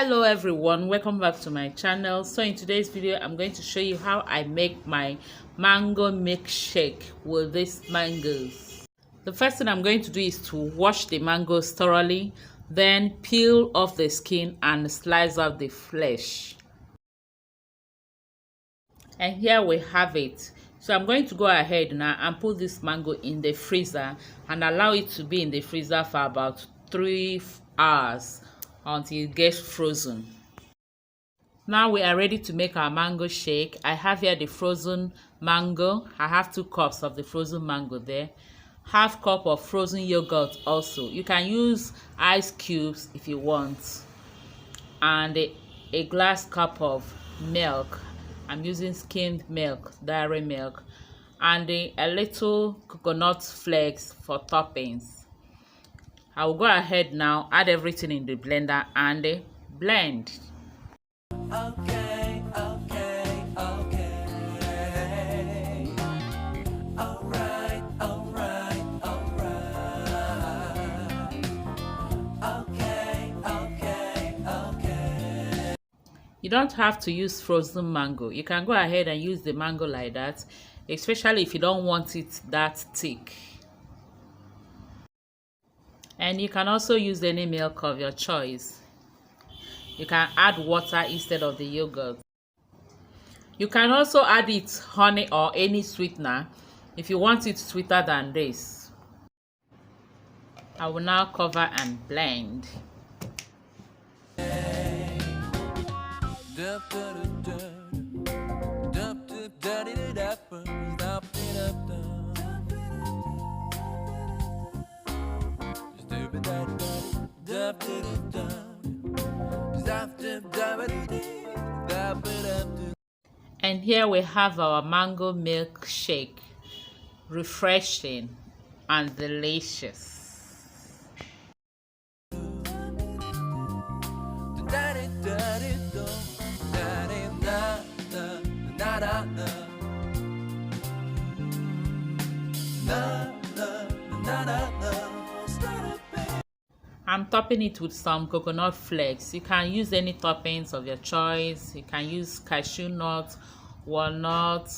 Hello everyone, welcome back to my channel. So in today's video I'm going to show you how I make my mango milkshake with these mangoes. The first thing I'm going to do is to wash the mangoes thoroughly, then peel off the skin and slice out the flesh. And here we have it. So I'm going to go ahead now and put this mango in the freezer and allow it to be in the freezer for about 3 hours until it gets frozen. Now we are ready to make our mango shake. I have here the frozen mango. I have 2 cups of the frozen mango there. Half cup of frozen yogurt also. You can use ice cubes if you want. And a glass cup of milk. I'm using skimmed milk, dairy milk. And a little coconut flakes for toppings. I will go ahead now, add everything in the blender and blend. Okay. Alright. Okay. You don't have to use frozen mango. You can go ahead and use the mango like that, especially if you don't want it that thick. And you can also use any milk of your choice. You can add water instead of the yogurt. You can also add it honey or any sweetener if you want it sweeter than this. I will now cover and blend. And here we have our mango milkshake, refreshing and delicious. I'm topping it with some coconut flakes. You can use any toppings of your choice. You can use cashew nut, walnut,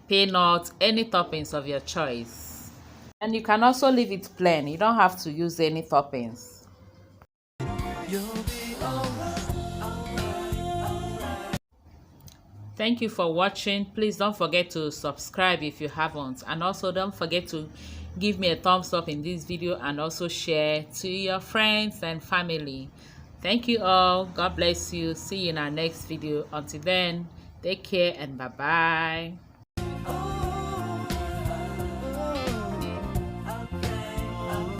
peanut, any toppings of your choice. And you can also leave it plain. You don't have to use any toppings. Thank you for watching. Please don't forget to subscribe if you haven't, and also don't forget to give me a thumbs up in this video and also share to your friends and family. Thank you all. God bless you. See you in our next video. Until then, take care and bye bye.